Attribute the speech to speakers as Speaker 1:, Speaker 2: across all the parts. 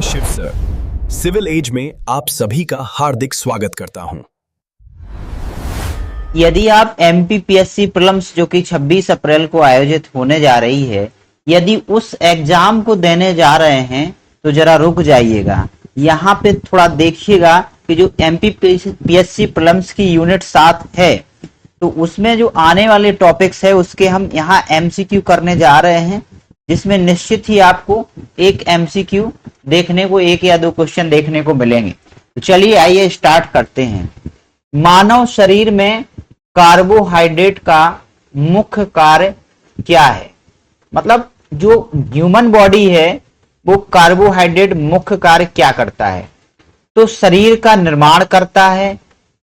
Speaker 1: Shiv sir, civil as में आप सभी का हार्दिक स्वागत करता हूं।
Speaker 2: यदि आप एमपीपीएससी प्रीलिम्स जो कि 26 अप्रैल को आयोजित होने जा रही है, यदि उस एग्जाम को देने जा रहे हैं तो जरा रुक जाइएगा। यहाँ पे थोड़ा देखिएगा कि जो एमपीपीएससी प्रीलिम्स की यूनिट 7 है तो उसमें जो आने वाले टॉपिक्स है उसके हम यहाँ एमसीक्यू करने जा रहे हैं, जिसमें निश्चित ही आपको एक एमसीक्यू देखने को, एक या दो क्वेश्चन देखने को मिलेंगे। तो चलिए आइए स्टार्ट करते हैं। मानव शरीर में कार्बोहाइड्रेट का मुख्य कार्य क्या है? मतलब जो ह्यूमन बॉडी है वो कार्बोहाइड्रेट मुख्य कार्य क्या करता है? तो शरीर का निर्माण करता है,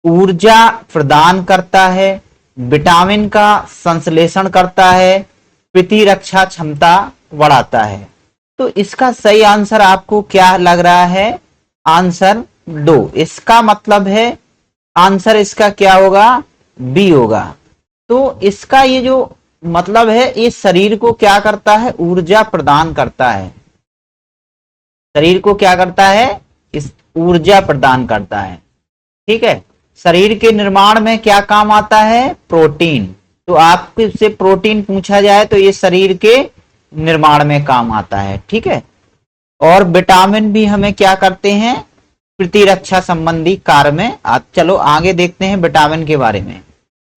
Speaker 2: ऊर्जा प्रदान करता है, विटामिन का संश्लेषण करता है, प्रतिरक्षा क्षमता बढ़ाता है। तो इसका सही आंसर आपको क्या लग रहा है? आंसर 2। इसका मतलब है आंसर इसका क्या होगा? बी होगा। तो इसका ये जो मतलब है, ये शरीर को क्या करता है? ऊर्जा प्रदान करता है। शरीर को क्या करता है? इस ऊर्जा प्रदान करता है। ठीक है। शरीर के निर्माण में क्या काम आता है? प्रोटीन। तो आपसे प्रोटीन पूछा जाए तो ये शरीर के निर्माण में काम आता है। ठीक है। और विटामिन भी हमें क्या करते हैं? प्रतिरक्षा संबंधी कार्य में। चलो आगे देखते हैं विटामिन के बारे में।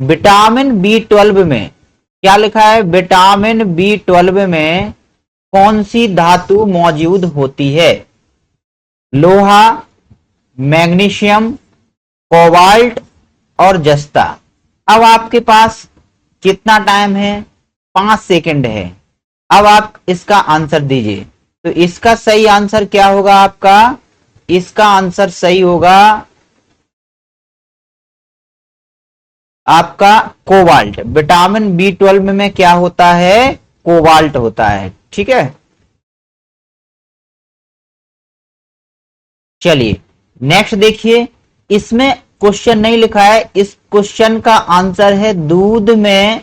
Speaker 2: विटामिन B12 में क्या लिखा है? विटामिन B12 में कौन सी धातु मौजूद होती है? लोहा, मैग्नीशियम, कोबाल्ट और जस्ता। अब आपके पास कितना टाइम है? 5 सेकंड है। अब आप इसका आंसर दीजिए। तो इसका सही आंसर क्या होगा आपका? इसका आंसर सही होगा आपका कोबाल्ट। विटामिन B12 में क्या होता है? कोबाल्ट होता है। ठीक है। चलिए नेक्स्ट देखिए। इसमें क्वेश्चन नहीं लिखा है, इस क्वेश्चन का आंसर है दूध में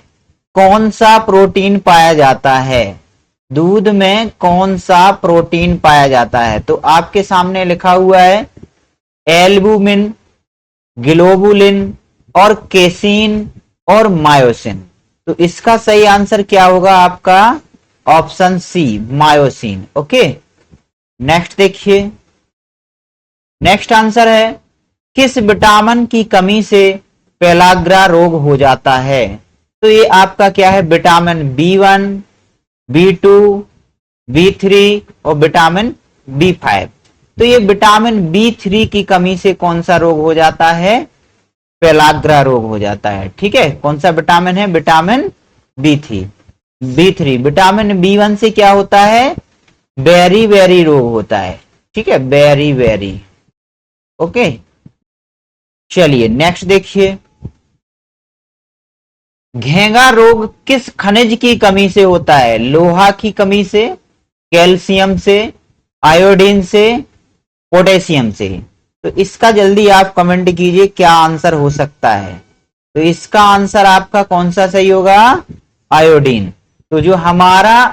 Speaker 2: कौन सा प्रोटीन पाया जाता है? दूध में कौन सा प्रोटीन पाया जाता है? तो आपके सामने लिखा हुआ है एल्बुमिन, ग्लोबुलिन और केसीन और मायोसिन। तो इसका सही आंसर क्या होगा आपका? Option C, myosin. Okay. Next देखिए। नेक्स्ट आंसर है किस विटामिन की कमी से पेलाग्रा रोग हो जाता है? तो ये आपका क्या है? विटामिन B1, B2, B3 और विटामिन B5। तो ये विटामिन B3 की कमी से कौन सा रोग हो जाता है? पेलाग्रा रोग हो जाता है। ठीक है। कौन सा विटामिन है? Vitamin B3। विटामिन B1 से क्या होता है? बेरी बेरी रोग होता है। ठीक है। Beriberi. ओके। चलिए नेक्स्ट देखिए। घेंगा रोग किस खनिज की कमी से होता है? लोहा की कमी से, कैल्शियम से, आयोडीन से, पोटेशियम से। तो इसका जल्दी आप कमेंट कीजिए क्या आंसर हो सकता है। तो इसका आंसर आपका कौन सा सही होगा? आयोडीन। तो जो हमारा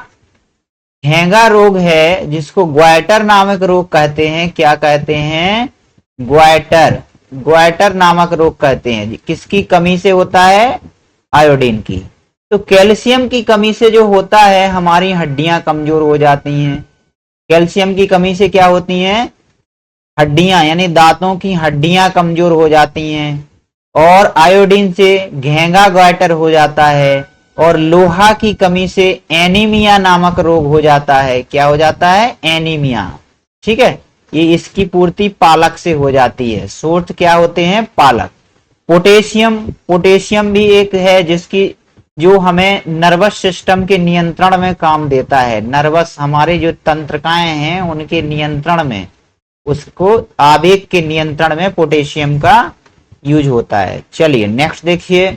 Speaker 2: घेंगा रोग है, जिसको ग्वाइटर नामक रोग कहते हैं, क्या कहते हैं? ग्वाइटर नामक रोग कहते हैं। किसकी कमी से होता है? आयोडीन की। तो कैल्शियम की कमी से जो होता है, हमारी हड्डियां कमजोर हो जाती हैं। कैल्शियम की कमी से क्या होती हैं? हड्डियां, यानी दांतों की हड्डियां कमजोर हो जाती हैं। और आयोडीन से घेंगा ग्वाइटर हो जाता है। और लोहा की कमी से एनीमिया नामक रोग हो जाता है। क्या हो जाता है? एनीमिया। ठीक है। ये इसकी पूर्ति पालक से हो जाती है। सोर्स क्या होते हैं? पालक। पोटेशियम भी एक है जिसकी जो हमें नर्वस सिस्टम के नियंत्रण में काम देता है। नर्वस, हमारे जो तंत्रिकाएं हैं उनके नियंत्रण में, उसको आवेग के नियंत्रण में पोटेशियम का यूज होता है। चलिए नेक्स्ट देखिए।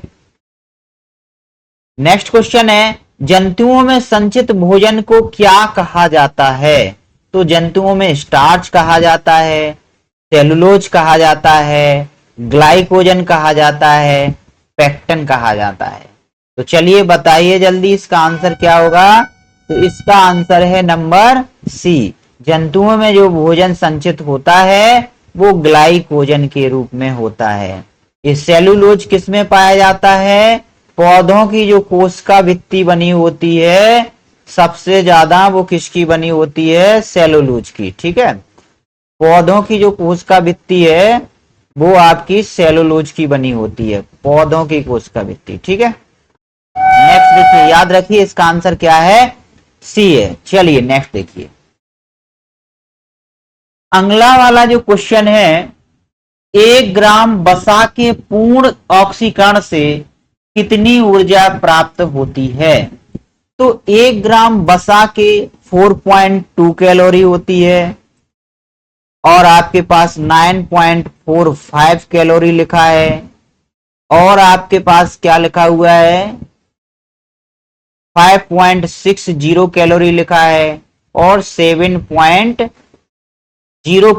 Speaker 2: नेक्स्ट क्वेश्चन है जंतुओं में संचित भोजन को क्या कहा जाता है? तो जंतुओं में स्टार्च कहा जाता है, सेलुलोज कहा जाता है, ग्लाइकोजन कहा जाता है, पेक्टिन कहा जाता है। तो चलिए बताइए जल्दी इसका आंसर क्या होगा? तो इसका आंसर है नंबर सी, जंतुओं में जो भोजन संचित होता है वो ग्लाइकोजन के रूप में होता है। ये सेलुलोज किस में पाया जाता है? पौधों की जो कोशिका भित्ति बनी होती है सबसे ज्यादा वो किसकी बनी होती है? सेलुलोज की। ठीक है, पौधों की जो कोशिका भित्ति है वो आपकी सेलुलोज की बनी होती है, पौधों की कोशिका भित्ति। ठीक है, नेक्स्ट देखिए, याद रखिए इसका आंसर क्या है? सी है। चलिए नेक्स्ट देखिए, अगला वाला जो क्वेश्चन है, 1 ग्राम वसा के पूर्ण ऑक्सीकरण से कितनी ऊर्जा प्राप्त होती है? तो 1 ग्राम वसा के 4.2 कैलोरी होती है और आपके पास 9.45 कैलोरी लिखा है और आपके पास क्या लिखा हुआ है? 5.60 कैलोरी लिखा है और 7.0 किलो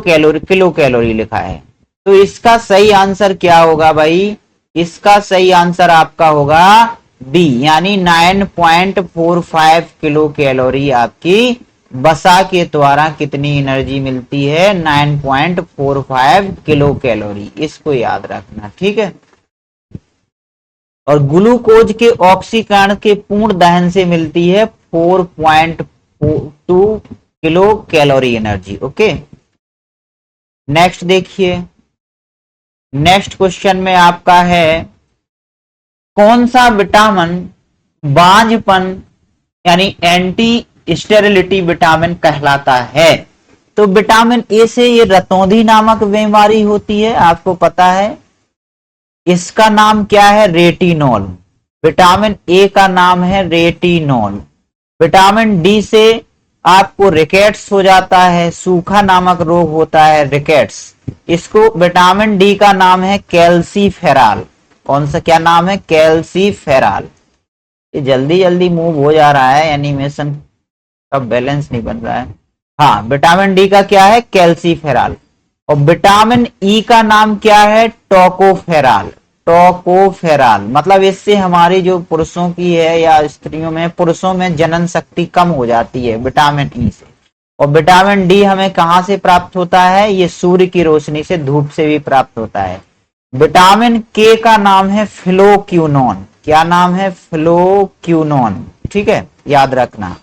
Speaker 2: कैलोरी लिखा है। तो इसका सही आंसर क्या होगा भाई? इसका सही आंसर आपका होगा बी, यानी 9.45 किलो कैलोरी आपकी वसा के द्वारा कितनी एनर्जी मिलती है? 9.45 किलो कैलोरी। इसको याद रखना। ठीक है, और ग्लूकोज के ऑक्सीकरण के पूर्ण दहन से मिलती है 4.2 kilo calorie energy. Okay, next देखिए, नेक्स्ट क्वेश्चन में आपका है, कौन सा विटामिन बांझपन यानी एंटी स्टेरिलिटी विटामिन कहलाता है? तो विटामिन ए से ये रतौंधी नामक बीमारी होती है, आपको पता है। इसका नाम क्या है? रेटिनॉल। विटामिन ए का नाम है रेटिनॉल। विटामिन डी से आपको रिकेट्स हो जाता है, सूखा नामक रोग होता है रिकेट्स। इसको विटामिन डी का नाम है कैल्सीफेरॉल। कौन सा क्या नाम है? कैल्सीफेरॉल। ये जल्दी जल्दी मूव हो जा रहा है, एनिमेशन का बैलेंस नहीं बन रहा है। हाँ, विटामिन डी का क्या है? कैल्सीफेरॉल। और विटामिन ई का नाम क्या है? टोकोफेरॉल। टोकोफेरॉल मतलब इससे हमारी जो पुरुषों की है या स्त्रियों में, पुरुषों में जनन शक्ति कम हो जाती है विटामिन ई से। और विटामिन डी हमें कहां से प्राप्त होता है? ये सूर्य की रोशनी से, धूप से भी प्राप्त होता है। विटामिन के का नाम है फ्लोक्यूनोन। क्या नाम है? फ्लोक्यूनोन। ठीक है, याद रखना।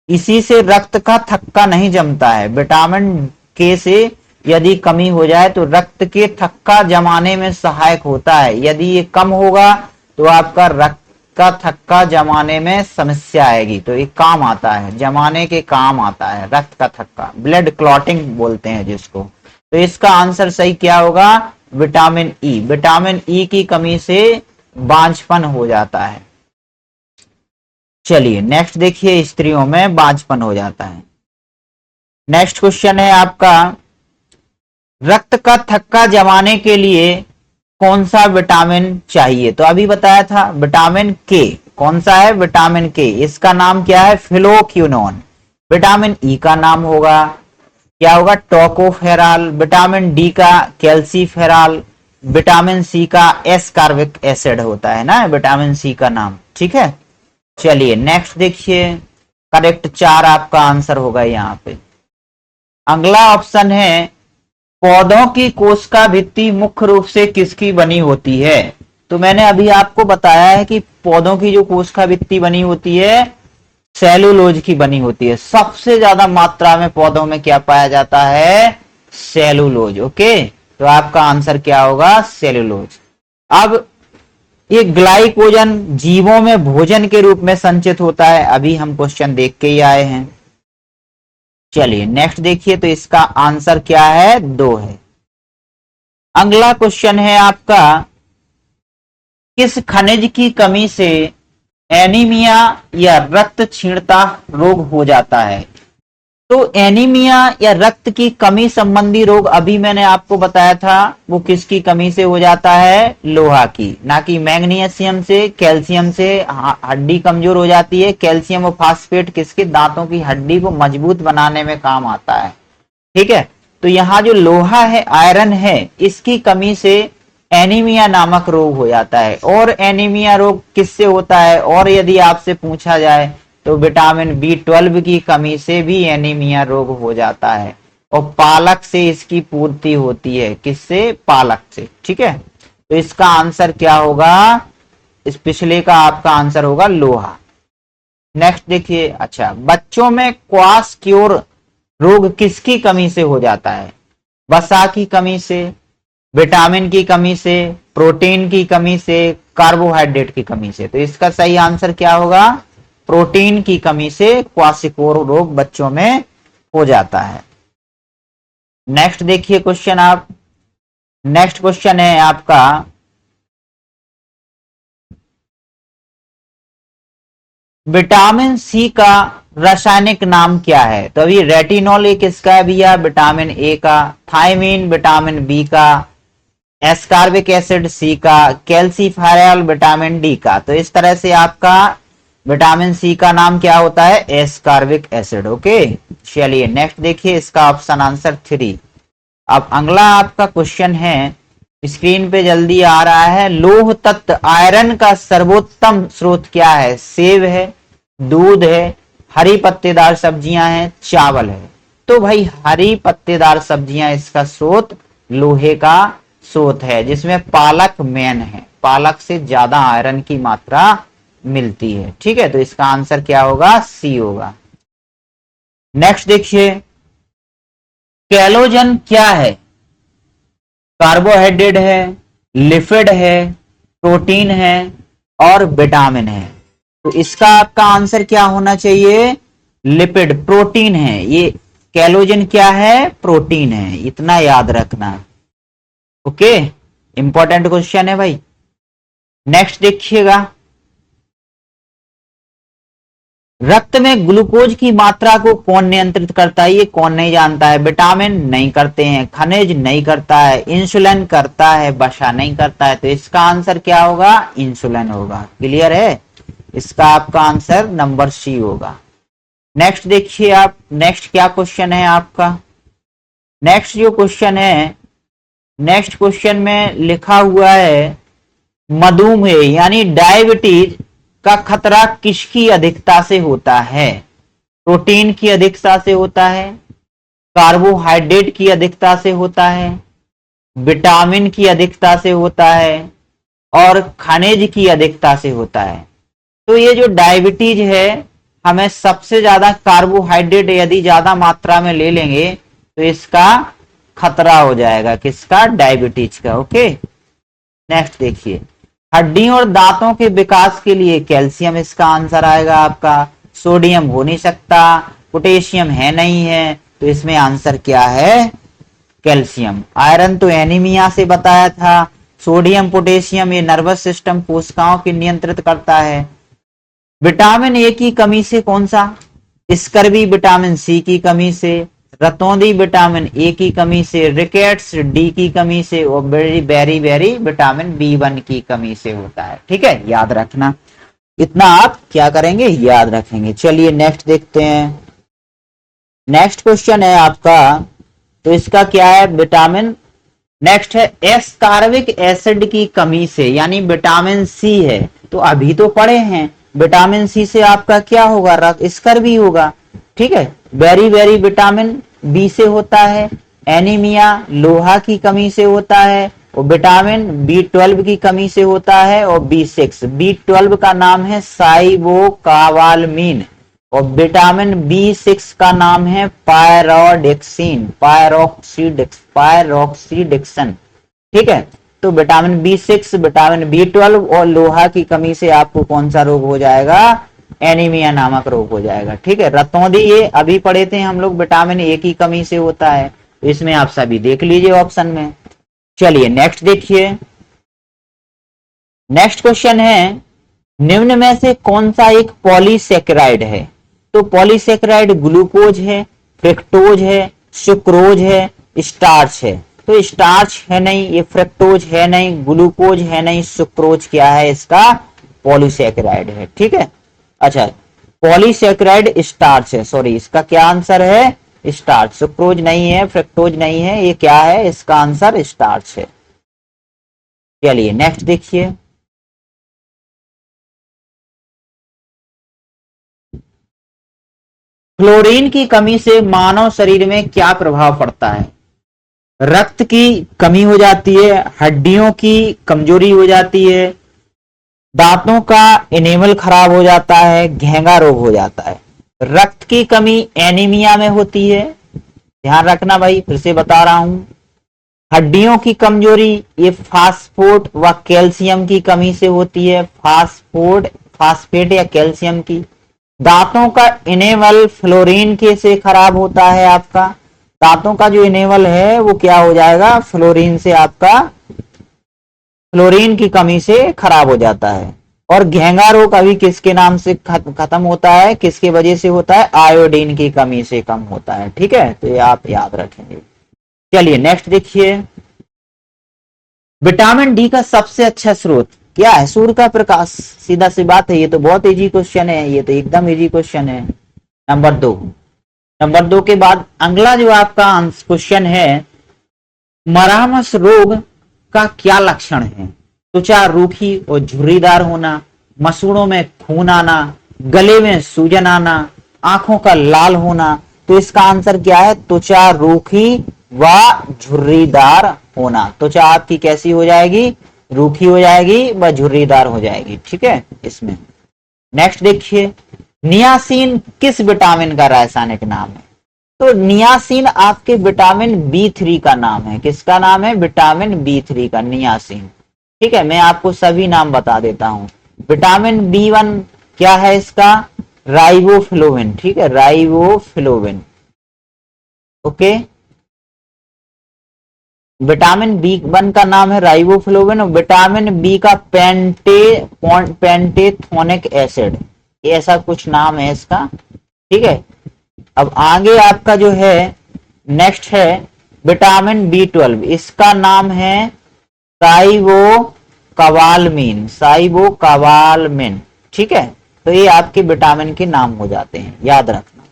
Speaker 2: इसी से रक्त का थक्का नहीं जमता है। विटामिन के से यदि कमी हो जाए तो रक्त के थक्का जमाने में सहायक होता है। यदि ये कम होगा तो आपका रक्त का थक्का जमाने में समस्या आएगी। तो ये काम आता है, जमाने के काम आता है रक्त का थक्का, ब्लड क्लॉटिंग बोलते हैं जिसको। तो इसका आंसर सही क्या होगा? Vitamin E. विटामिन ई की कमी से बांझपन हो जाता है। चलिए नेक्स्ट देखिए, स्त्रियों में बांझपन हो जाता है। नेक्स्ट क्वेश्चन है आपका, रक्त का थक्का जमाने के लिए कौन सा विटामिन चाहिए? तो अभी बताया था विटामिन के। कौन सा है? विटामिन के। इसका नाम क्या है? फ्लोक्यूनोन। विटामिन ई का नाम होगा क्या होगा? टोकोफेरॉल। विटामिन डी का कैल्सीफेरॉल। विटामिन सी का एस्कॉर्बिक एसिड होता है ना विटामिन सी का नाम। ठीक है, चलिए नेक्स्ट देखिए, करेक्ट 4 आपका आंसर होगा यहाँ पे। अगला ऑप्शन है, पौधों की कोशिका भित्ति मुख्य रूप से किसकी बनी होती है? तो मैंने अभी आपको बताया है कि पौधों की जो कोशिका भित्ति बनी होती है सेलुलोज की बनी होती है। सबसे ज्यादा मात्रा में पौधों में क्या पाया जाता है? सेलुलोज। ओके, तो आपका आंसर क्या होगा? सेलुलोज। अब ये ग्लाइकोजन जीवों में भोजन के रूप में संचित होता है, अभी हम क्वेश्चन देख के ही आए हैं। चलिए नेक्स्ट देखिए, तो इसका आंसर क्या है? 2 है। अगला क्वेश्चन है आपका, किस खनिज की कमी से एनीमिया या रक्त क्षीणता रोग हो जाता है? तो एनीमिया या रक्त की कमी संबंधी रोग अभी मैंने आपको बताया था, वो किसकी कमी से हो जाता है? लोहा की, ना कि मैग्नीशियम से, कैल्शियम से हड्डी कमजोर हो जाती है। कैल्शियम और फास्फेट किसके? दांतों की हड्डी को मजबूत बनाने में काम आता है। ठीक है, तो यहाँ जो लोहा है, आयरन है, इसकी कमी से एनीमिया नामक रोग हो जाता है। और एनीमिया रोग किससे होता है? और यदि आपसे पूछा जाए तो विटामिन B12 की कमी से भी एनीमिया रोग हो जाता है, और पालक से इसकी पूर्ति होती है। किससे? पालक से। ठीक है, तो इसका आंसर क्या होगा? इस पिछले का आपका आंसर होगा लोहा। नेक्स्ट देखिए, अच्छा, बच्चों में क्वासक्योर रोग किसकी कमी से हो जाता है? वसा की कमी से, विटामिन की कमी से, प्रोटीन की कमी से, कार्बोहाइड्रेट की कमी से। तो इसका सही आंसर क्या होगा? प्रोटीन की कमी से क्वासिकोर रोग बच्चों में हो जाता है। नेक्स्ट देखिए क्वेश्चन आप, नेक्स्ट क्वेश्चन है आपका, विटामिन सी का रासायनिक नाम क्या है? तो अभी रेटिनॉल एक इसका है भैया, विटामिन ए का, थायमीन विटामिन बी का, एस्कार्बिक एसिड सी का, कैल्सीफेरॉल विटामिन डी का। तो इस तरह से आपका विटामिन सी का नाम क्या होता है? Ascorbic acid. ओके, चलिए नेक्स्ट देखिए, इसका ऑप्शन आंसर 3। अब अगला आपका क्वेश्चन है, स्क्रीन पे जल्दी आ रहा है, लौह तत्व आयरन का सर्वोत्तम स्रोत क्या है? सेब है, दूध है, हरी पत्तेदार सब्जियां हैं, चावल है। तो भाई हरी पत्तेदार सब्जियां इसका स्रोत, लोहे का स्रोत है, जिसमें पालक मेन है। पालक से ज्यादा आयरन की मात्रा मिलती है। ठीक है, तो इसका आंसर क्या होगा? सी होगा। नेक्स्ट देखिए, कैलोजन क्या है? कार्बोहाइड्रेट है, लिपिड है, प्रोटीन है और विटामिन है। तो इसका आपका आंसर क्या होना चाहिए? लिपिड, प्रोटीन है। ये कैलोजन क्या है? प्रोटीन है, इतना याद रखना। ओके, इंपॉर्टेंट क्वेश्चन है भाई। नेक्स्ट देखिएगा, रक्त में ग्लूकोज की मात्रा को कौन नियंत्रित करता है? ये कौन नहीं जानता है? विटामिन नहीं करते हैं, खनिज नहीं करता है, इंसुलिन करता है, वसा नहीं करता है। तो इसका आंसर क्या होगा? इंसुलिन होगा। क्लियर है? इसका आपका आंसर नंबर सी होगा। नेक्स्ट देखिए आप, नेक्स्ट क्या क्वेश्चन है आपका? नेक्स्ट जो क्वेश्चन है, नेक्स्ट क्वेश्चन में लिखा हुआ है, मधुमेह यानी डायबिटीज का खतरा किसकी अधिकता से होता है? प्रोटीन की अधिकता से होता है, कार्बोहाइड्रेट की अधिकता से होता है, विटामिन की अधिकता से होता है और खनिज की अधिकता से होता है। तो ये जो डायबिटीज है, हमें सबसे ज्यादा कार्बोहाइड्रेट यदि ज्यादा मात्रा में ले लेंगे तो इसका खतरा हो जाएगा। किसका? डायबिटीज का। ओके, नेक्स्ट देखिए, हड्डियों और दांतों के विकास के लिए कैल्शियम इसका आंसर आएगा आपका। सोडियम हो नहीं सकता, पोटेशियम है नहीं है, तो इसमें आंसर क्या है? कैल्शियम। आयरन तो एनीमिया से बताया था, सोडियम पोटेशियम ये नर्वस सिस्टम कोशिकाओं की नियंत्रित करता है। विटामिन ए की कमी से कौन सा? स्कर्वी विटामिन सी की कमी से, रतौंधी विटामिन ए की कमी से, रिकेट्स डी की कमी से और बेरी बेरी विटामिन B1 की कमी से होता है। ठीक है, याद रखना, इतना आप क्या करेंगे? याद रखेंगे। चलिए नेक्स्ट देखते हैं। नेक्स्ट क्वेश्चन है आपका, तो इसका क्या है? विटामिन, नेक्स्ट है एस्कार्बिक एसिड की कमी से, यानी विटामिन सी है। तो अभी तो पढ़े हैं, विटामिन सी से आपका क्या होगा? स्कर्वी होगा। ठीक है, बेरी बेरी विटामिन बी से होता है, एनीमिया लोहा की कमी से होता है, और विटामिन B12 की कमी से होता है, और B6, B12 का नाम है साइबोकावालमीन और विटामिन B6 का नाम है पायरोडिक्सिन, पायरोक्सीडिक्सन। ठीक है, तो विटामिन B6, विटामिन B12 और लोहा की कमी से आपको कौन सा रोग हो जाएगा? एनीमिया नामक रोग हो जाएगा। ठीक है, रतौंधी ये अभी पढ़े थे हम लोग, विटामिन ए की कमी से होता है। इसमें आप सभी देख लीजिए ऑप्शन में। चलिए नेक्स्ट देखिए, नेक्स्ट क्वेश्चन है, निम्न में से कौन सा एक पॉलीसेकेराइड है? तो पॉलीसेकेराइड ग्लूकोज है, फ्रक्टोज है, सुक्रोज है, स्टार्च है। तो स्टार्च है नहीं, ये फ्रक्टोज है नहीं, ग्लूकोज है नहीं, सुक्रोज क्या है? इसका पॉलीसेकेराइड है। ठीक है, अच्छा, पॉलीसेकेराइड स्टार्च है, सॉरी, इसका क्या आंसर है? स्टार्च। सुक्रोज नहीं है, फ्रक्टोज नहीं है, ये क्या है? इसका आंसर स्टार्च है। चलिए नेक्स्ट देखिए, फ्लोरीन की कमी से मानव शरीर में क्या प्रभाव पड़ता है? रक्त की कमी हो जाती है, हड्डियों की कमजोरी हो जाती है, दांतों का इनेमल खराब हो जाता है, घेंगा रोग हो जाता है। रक्त की कमी एनीमिया में होती है, ध्यान रखना भाई, फिर से बता रहा हूं। हड्डियों की कमजोरी ये फास्फोट व कैल्शियम की कमी से होती है, फास्फेट या कैल्शियम की। दांतों का इनेमल फ्लोरीन के से खराब होता है आपका, दांतों का जो इनेमल है वो क्या हो जाएगा, फ्लोरीन से आपका, फ्लोरीन की कमी से खराब हो जाता है। और घेंगा रोग अभी किसके नाम से खत्म होता है, किसके वजह से होता है, आयोडीन की कमी से कम होता है। ठीक है, तो ये आप याद रखेंगे। चलिए नेक्स्ट देखिए, विटामिन डी का सबसे अच्छा स्रोत क्या है? सूर्य का प्रकाश, सीधा सी बात है, ये तो बहुत इजी क्वेश्चन है, ये तो एकदम इजी क्वेश्चन है। नंबर दो के बाद अगला जो आपका क्वेश्चन है, मरामस रोग का क्या लक्षण है? त्वचा रूखी और झुर्रीदार होना, मसूड़ों में खून आना, गले में सूजन आना, आंखों का लाल होना। तो इसका आंसर क्या है? त्वचा रूखी व झुर्रीदार होना। त्वचा आपकी कैसी हो जाएगी? रूखी हो जाएगी व झुर्रीदार हो जाएगी। ठीक है, इसमें नेक्स्ट देखिए, नियासिन किस विटामिन का रासायनिक नाम है? तो नियासिन आपके विटामिन B3 का नाम है। किसका नाम है? विटामिन B3 का, नियासिन। ठीक है, मैं आपको सभी नाम बता देता हूं। विटामिन B1 क्या है इसका? राइबोफ्लोविन। ठीक है, राइबोफ्लोविन। ओके, विटामिन B1 का नाम है राइबोफ्लोविन, और विटामिन B का पेंटेथोनिक एसिड, ये ऐसा कुछ नाम है इसका। ठीक है, अब आगे आपका जो है नेक्स्ट है विटामिन B12, इसका नाम है साइबोकाबालमिन। ठीक है, तो ये आपके विटामिन के नाम हो जाते हैं, याद रखना।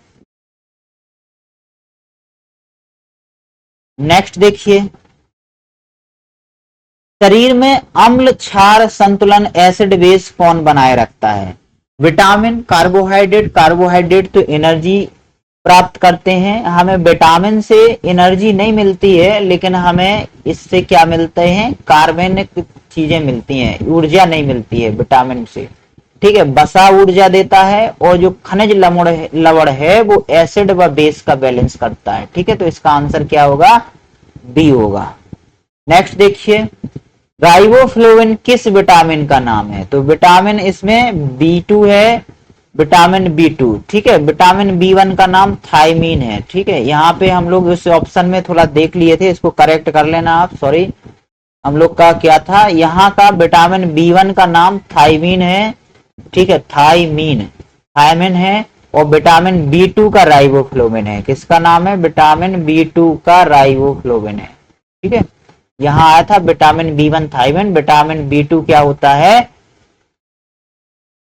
Speaker 2: नेक्स्ट देखिए, शरीर में अम्ल क्षार संतुलन एसिड बेस कौन बनाए रखता है? विटामिन, कार्बोहाइड्रेट तो एनर्जी प्राप्त करते हैं, हमें विटामिन से एनर्जी नहीं मिलती है, लेकिन हमें इससे क्या मिलते हैं? कार्बनिक चीजें मिलती हैं, ऊर्जा नहीं मिलती है विटामिन से। ठीक है, वसा ऊर्जा देता है, और जो खनिज लवण है वो एसिड व बेस का बैलेंस करता है। ठीक है, तो इसका आंसर क्या होगा? बी होगा। नेक्स्ट देखिए, राइबोफ्लोविन किस विटामिन का नाम है? तो विटामिन इसमें B2 है, विटामिन B2। ठीक है, विटामिन B1 का नाम थायमीन है। ठीक है, यहाँ पे हम लोग उस ऑप्शन में थोड़ा देख लिए थे, इसको करेक्ट कर लेना आप, सॉरी, हम लोग का क्या था, यहाँ का विटामिन B1 का नाम थायमीन है। ठीक है, थायमीन है, और विटामिन B2 का राइबोफ्लोविन है। किसका नाम है? विटामिन B2 का राइबोफ्लोविन है। ठीक है, यहां आया था vitamin B1 thymine, vitamin B2 क्या होता है?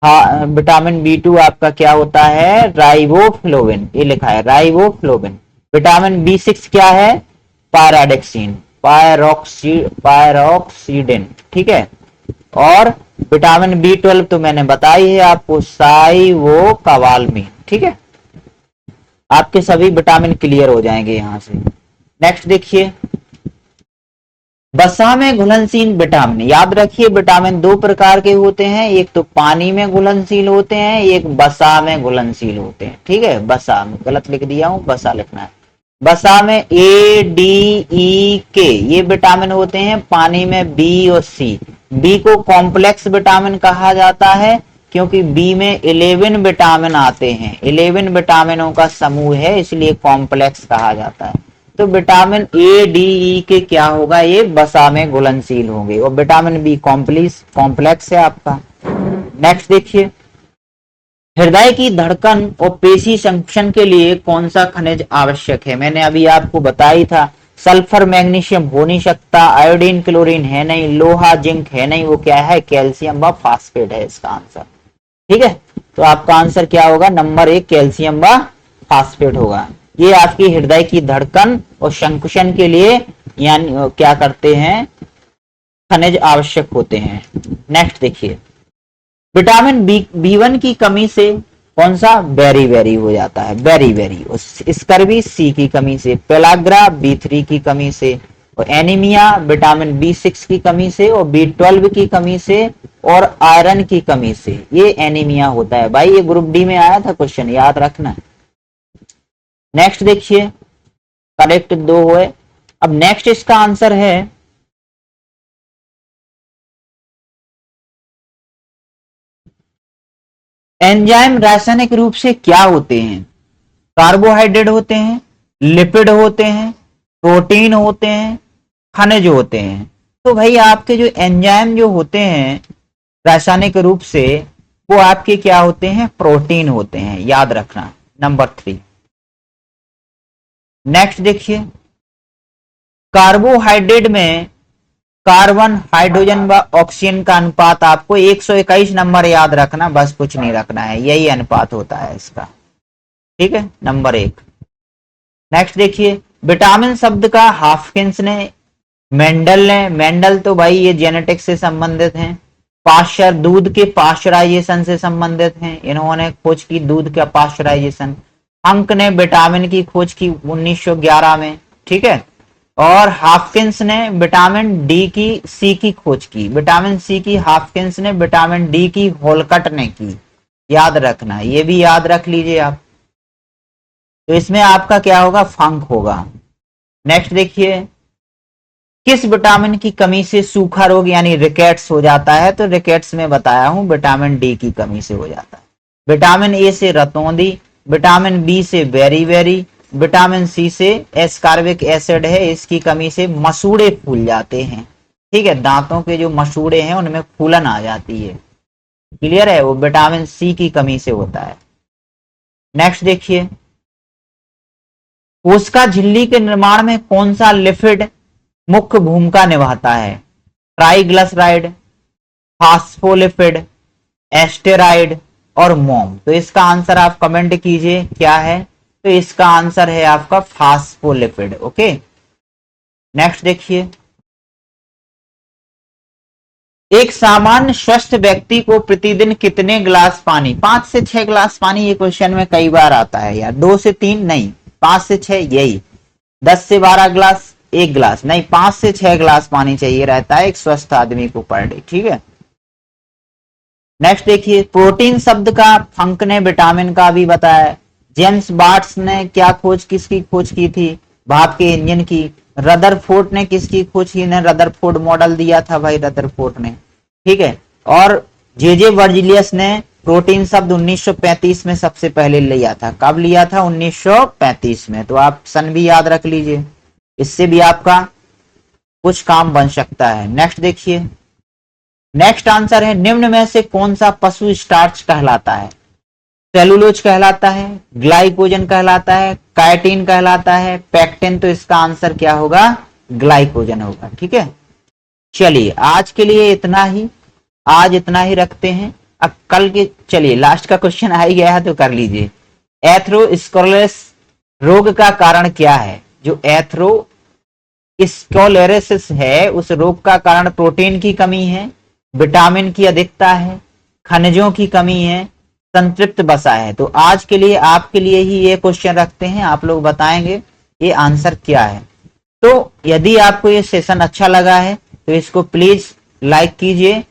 Speaker 2: हाँ, विटामिन B2 आपका क्या होता है? राइबोफ्लोविन, ये लिखा है राइबोफ्लोविन। विटामिन B6 क्या है? पायरोक्सीडिन। ठीक है, और विटामिन B12 तो मैंने बताई है आपको, साइवोकाबालमिन। ठीक है, आपके सभी विटामिन क्लियर हो जाएंगे यहां से। नेक्स्ट देखिए, वसा में घुलनशील विटामिन, याद रखिए विटामिन दो प्रकार के होते हैं, एक तो पानी में घुलनशील होते हैं, एक वसा में घुलनशील होते हैं। ठीक है, वसा में, गलत लिख दिया हूं, वसा लिखना है। वसा में ADEK ये विटामिन होते हैं, पानी में B और C। B को कॉम्प्लेक्स विटामिन कहा जाता है, क्योंकि B में 11 विटामिन आते हैं, 11 विटामिनों का समूह है, इसलिए कॉम्प्लेक्स कहा जाता है। तो विटामिन ADE के क्या होगा? ये वसा में घुलनशील होंगे, और विटामिन B कॉम्प्लेक्स है आपका। नेक्स्ट देखिए, हृदय की धड़कन और पेशी संकुचन के लिए कौन सा खनिज आवश्यक है? मैंने अभी आपको बताई था, सल्फर मैग्नीशियम हो नहीं सकता, आयोडीन क्लोरीन है नहीं, लोहा जिंक है नहीं, वो क्या है? कैल्शियम व फास्फेट है इसका आंसर। ठीक है, तो आपका आंसर क्या होगा? नंबर 1 कैल्शियम व फास्फेट होगा। ये आपकी हृदय की धड़कन और संकुचन के लिए यानी क्या करते हैं? खनिज आवश्यक होते हैं। नेक्स्ट देखिए, विटामिन B1 की कमी से कौन सा, बेरी बेरी हो जाता है, बेरी बेरी। स्कर्वी सी की कमी से, पेलाग्रा B3 की कमी से, और एनीमिया विटामिन B6 की कमी से, और B12 की कमी से, और आयरन की कमी से, ये एनीमिया होता है भाई। ये ग्रुप डी में आया था क्वेश्चन, याद रखना। नेक्स्ट देखिए, करेक्ट 2 हुए। अब नेक्स्ट इसका आंसर है एंजाइम रासायनिक रूप से क्या होते हैं? कार्बोहाइड्रेट होते हैं, लिपिड होते हैं, प्रोटीन होते हैं, खनिज होते हैं। तो भाई आपके जो एंजाइम जो होते हैं रासायनिक रूप से, वो आपके क्या होते हैं? प्रोटीन होते हैं, याद रखना। नंबर 3। नेक्स्ट देखिए, कार्बोहाइड्रेट में कार्बन, हाइड्रोजन व ऑक्सीजन का अनुपात आपको 121 नंबर याद रखना, बस कुछ नहीं रखना है, यही अनुपात होता है इसका। ठीक है, नंबर 1। नेक्स्ट देखिए, विटामिन शब्द का हाफकिंस ने, मेंडल ने, मेंडल तो भाई ये जेनेटिक्स से संबंधित हैं, पाश्चर, दूध के पाश्चराइजेशन से संबंधित हैं, इन्होंने खोज की दूध का पाश्चराइजेशन। हंक ने विटामिन की खोज की 1911 में, ठीक है। और हाफकिंस ने विटामिन डी की, सी की खोज की, विटामिन सी की हाफकिंस ने, विटामिन डी की होलकट ने की, याद रखना, ये भी याद रख लीजिए आप। तो इसमें आपका क्या होगा? फंक होगा। नेक्स्ट देखिए, किस विटामिन की कमी से सूखा रोग यानी रिकेट्स हो जाता है? तो रिकेट्स में बताया हूं, विटामिन डी की कमी से हो जाता है। विटामिन ए से रतौंधी, विटामिन बी से बेरी बेरी, विटामिन सी से एस्कार्बिक एसिड है, इसकी कमी से मसूड़े फूल जाते हैं। ठीक है, दांतों के जो मसूड़े हैं उनमें फूलन आ जाती है। क्लियर है, वो विटामिन सी की कमी से होता है। नेक्स्ट देखिए, कोशिका झिल्ली के निर्माण में कौन सा लिपिड मुख्य भूमिका निभाता है? ट्राइग्लिसराइड, फास्फोलिपिड, एस्टेराइड और मोम। तो इसका आंसर आप कमेंट कीजिए क्या है। तो इसका आंसर है आपका फास्फोलिपिड। ओके, नेक्स्ट देखिए, एक सामान्य स्वस्थ व्यक्ति को प्रतिदिन कितने गिलास पानी? 5 से 6 गिलास पानी, ये क्वेश्चन में कई बार आता है यार। 2 से 3 नहीं, 5 से 6 यही। 10 से 12 गिलास, 1 गिलास नहीं, 5 से 6 गिलास पानी चाहिए रहता है एक स्वस्थ आदमी को पर डे। ठीक है, नेक्स्ट देखिए, प्रोटीन शब्द का फंक ने विटामिन का भी बताया। जेम्स बार्ट्स ने क्या खोज, किसकी खोज की थी? भाप के इंजन की। रदरफोर्ड ने किसकी खोज की? ने रदरफोर्ड मॉडल दिया था भाई, रदरफोर्ड ने। ठीक है, और जे वर्जिलियस ने प्रोटीन शब्द 1935 में सबसे पहले लिया था। कब लिया था? 1935 में। तो आप सन भी याद रख लीजिए, इससे भी आपका कुछ काम बन सकता है। नेक्स्ट देखिए, नेक्स्ट आंसर है, निम्न में से कौन सा पशु स्टार्च कहलाता है? सेलुलोज कहलाता है, ग्लाइकोजन कहलाता है, काइटिन कहलाता है, पेक्टिन। तो इसका आंसर क्या होगा? ग्लाइकोजन होगा। ठीक है, चलिए आज के लिए इतना ही, आज इतना ही रखते हैं। अब कल के, चलिए लास्ट का क्वेश्चन आ ही गया है तो कर लीजिए। एथेरोस्क्लेरोसिस रोग का कारण क्या है? जो एथेरोस्क्लेरोसिस है उस रोग का कारण प्रोटीन की कमी है, विटामिन की अधिकता है, खनिजों की कमी है, संतृप्त वसा है। तो आज के लिए आपके लिए ही ये क्वेश्चन रखते हैं, आप लोग बताएंगे ये आंसर क्या है। तो यदि आपको ये सेशन अच्छा लगा है तो इसको प्लीज लाइक कीजिए,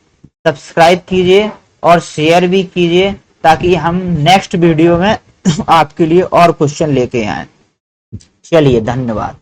Speaker 2: सब्सक्राइब कीजिए और शेयर भी कीजिए, ताकि हम नेक्स्ट वीडियो में आपके लिए और क्वेश्चन लेके आए। चलिए, धन्यवाद।